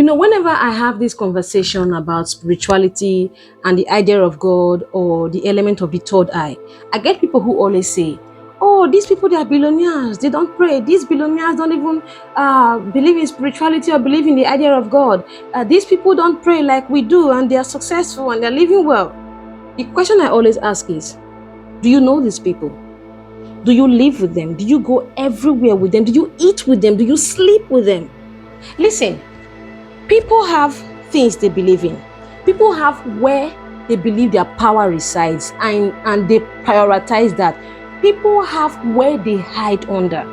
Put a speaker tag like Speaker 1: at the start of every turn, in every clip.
Speaker 1: Whenever I have this conversation about spirituality and the idea of God or the element of the third eye, I get people who always say, "Oh, these people, they are billionaires. They don't pray. These billionaires don't even believe in spirituality or believe in the idea of God. These people don't pray like we do, and they are successful and they're living well." The question I always ask is, do you know these people? Do you live with them? Do you go everywhere with them? Do you eat with them? Do you sleep with them? Listen. People have things they believe in. People have where they believe their power resides, and they prioritize that. People have where they hide under,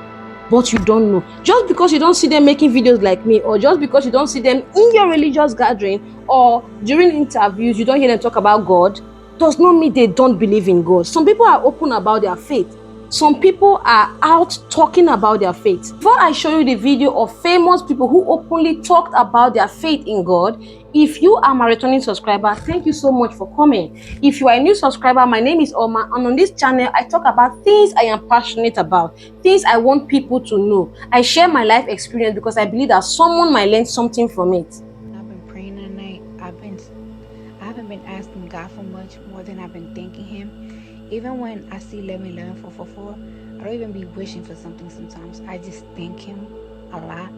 Speaker 1: but you don't know. Just because you don't see them making videos like me, or just because you don't see them in your religious gathering or during interviews, you don't hear them talk about God, does not mean they don't believe in God. Some people are open about their faith. Some people are out talking about their faith. Before I show you the video of famous people who openly talked about their faith in God, if you are my returning subscriber, thank you so much for coming. If you are a new subscriber, my name is Oma, and on this channel, I talk about things I am passionate about, things I want people to know. I share my life experience because I believe that someone might learn something from it.
Speaker 2: I've been praying at night. I haven't been asking God for much more than I've been thanking Him. Even when I see 11-11-444, I don't even be wishing for something sometimes. I just thank Him a lot.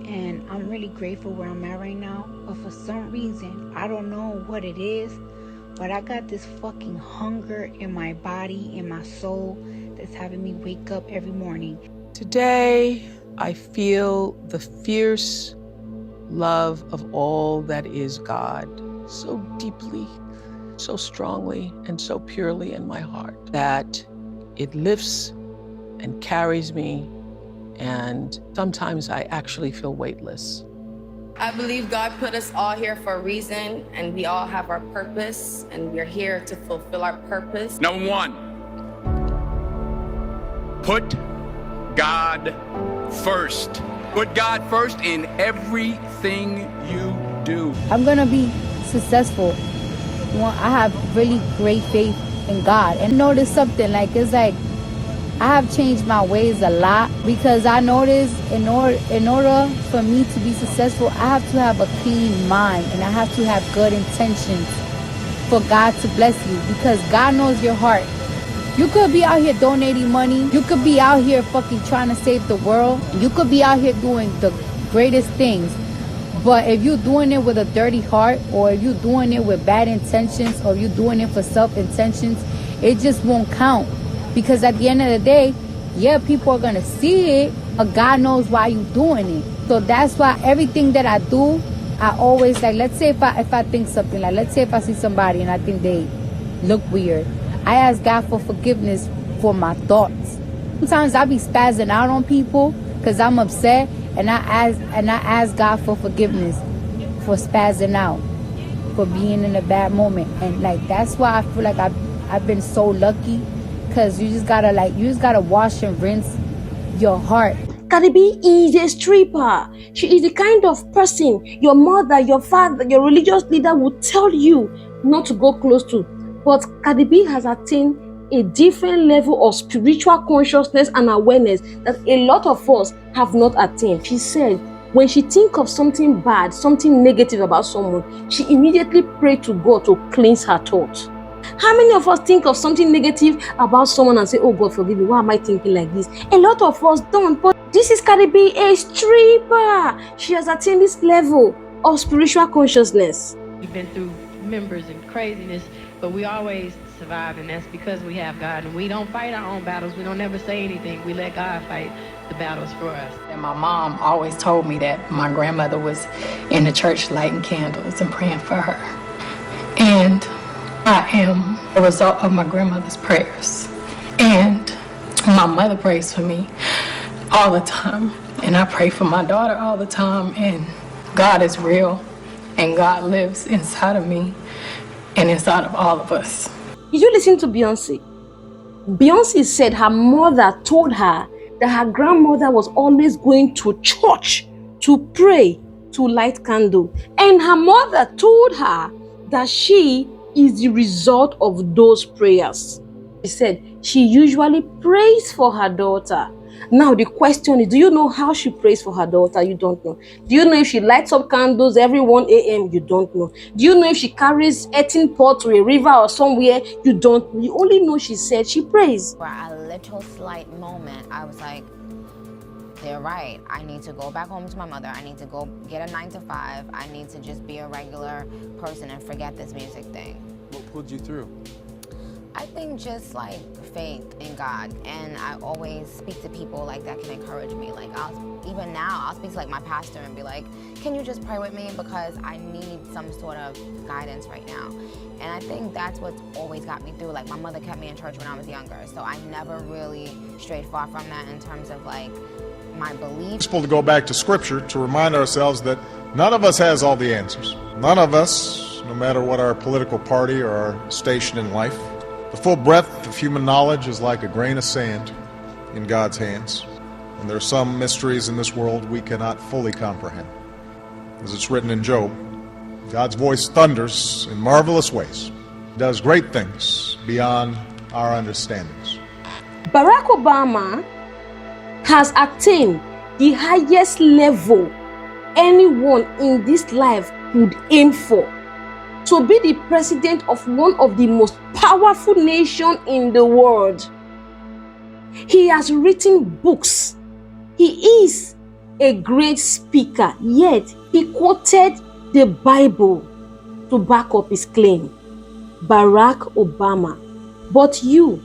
Speaker 2: And I'm really grateful where I'm at right now. But for some reason, I don't know what it is, but I got this fucking hunger in my body, in my soul, that's having me wake up every morning.
Speaker 3: Today, I feel the fierce love of all that is God so deeply, so strongly, and so purely in my heart that it lifts and carries me, and sometimes I actually feel weightless.
Speaker 4: I believe God put us all here for a reason, and we all have our purpose, and we're here to fulfill our purpose.
Speaker 5: Number one, put God first. Put God first in everything you do.
Speaker 2: I'm gonna be successful. I have really great faith in God. And notice something, it's like I have changed my ways a lot, because I noticed in order for me to be successful, I have to have a clean mind and I have to have good intentions for God to bless you, because God knows your heart. You could be out here donating money. You could be out here fucking trying to save the world. You could be out here doing the greatest things. But if you're doing it with a dirty heart, or if you're doing it with bad intentions, or you're doing it for self-intentions, it just won't count. Because at the end of the day, yeah, people are going to see it, but God knows why you're doing it. So that's why everything that I do, I always, let's say if I think something, let's say if I see somebody and I think they look weird, I ask God for forgiveness for my thoughts. Sometimes I be spazzing out on people because I'm upset, and I ask God for forgiveness for spazzing out, for being in a bad moment. And that's why I feel like I've been so lucky, because you just gotta wash and rinse your heart.
Speaker 1: Cardi B is a stripper. She is the kind of person your mother, your father, your religious leader would tell you not to go close to. But Cardi B has attained a different level of spiritual consciousness and awareness that a lot of us have not attained. She said when she thinks of something bad, something negative about someone, she immediately prays to God to cleanse her thoughts. How many of us think of something negative about someone and say, "Oh God, forgive me, why am I thinking like this?" A lot of us don't, but this is Cardi B, a stripper. She has attained this level of spiritual consciousness.
Speaker 6: We've been through members and craziness, but we always survive, and that's because we have God, and we don't fight our own battles. We don't never say anything. We let God fight the battles for us.
Speaker 7: And my mom always told me that my grandmother was in the church lighting candles and praying for her. And I am a result of my grandmother's prayers. And my mother prays for me all the time. And I pray for my daughter all the time. And God is real. And God lives inside of me and inside of all of us.
Speaker 1: Did you listen to Beyonce? Beyonce said her mother told her that her grandmother was always going to church to pray, to light candle. And her mother told her that she is the result of those prayers. She said she usually prays for her daughter. Now the question is, do you know how she prays for her daughter? You don't know. Do you know if she lights up candles every 1 a.m.? You don't know. Do you know if she carries 18 pot to a river or somewhere? You don't know. You only know she said she prays.
Speaker 8: For a little slight moment, I was like, they're right. I need to go back home to my mother. I need to go get a 9 to 5. I need to just be a regular person and forget this music thing.
Speaker 9: What pulled you through?
Speaker 8: I think just like faith in God, and I always speak to people like that can encourage me. Like even now, I'll speak to like my pastor and be like, can you just pray with me because I need some sort of guidance right now. And I think that's what's always got me through. Like my mother kept me in church when I was younger, so I never really strayed far from that in terms of like my belief.
Speaker 10: It's useful to go back to scripture to remind ourselves that none of us has all the answers. None of us, no matter what our political party or our station in life. The full breadth of human knowledge is like a grain of sand in God's hands, and there are some mysteries in this world we cannot fully comprehend. As it's written in Job, God's voice thunders in marvelous ways, does great things beyond our understandings.
Speaker 1: Barack Obama has attained the highest level anyone in this life could aim for. To be the president of one of the most powerful nations in the world. He has written books. He is a great speaker, yet he quoted the Bible to back up his claim. Barack Obama. But you,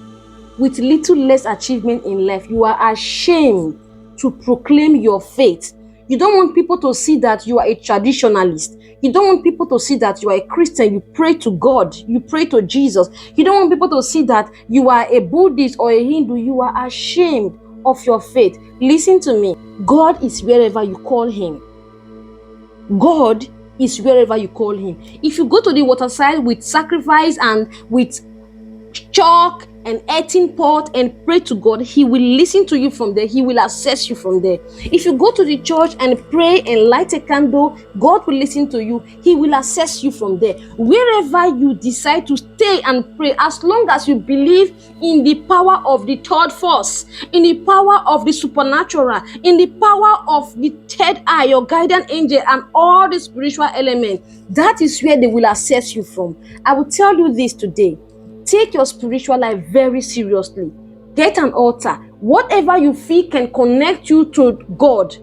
Speaker 1: with little less achievement in life, you are ashamed to proclaim your faith. You don't want people to see that you are a traditionalist. You don't want people to see that you are a Christian. You pray to God. You pray to Jesus. You don't want people to see that you are a Buddhist or a Hindu. You are ashamed of your faith. Listen to me. God is wherever you call him. God is wherever you call him. If you go to the waterside with sacrifice and with chalk and earthen pot and pray to God, he will listen to you from there. He will assess you from there. If you go to the church and pray and light a candle, God will listen to you. He will assess you from there. Wherever you decide to stay and pray, as long as you believe in the power of the third force, in the power of the supernatural, in the power of the third eye, your guardian angel, and all the spiritual elements, that is where they will assess you from. I will tell you this today. Take your spiritual life very seriously. Get an altar. Whatever you feel can connect you to God,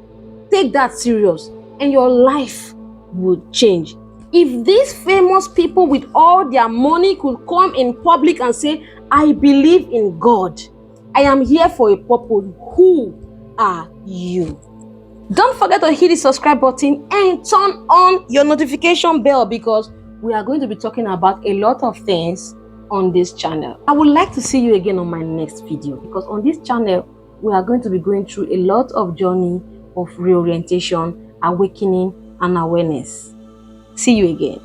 Speaker 1: take that serious, and your life will change. If these famous people with all their money could come in public and say, I believe in God, I am here for a purpose, who are you? Don't forget to hit the subscribe button and turn on your notification bell, because we are going to be talking about a lot of things on this channel. I would like to see you again on my next video, because on this channel we are going to be going through a lot of journey of reorientation, awakening, and awareness. See you again.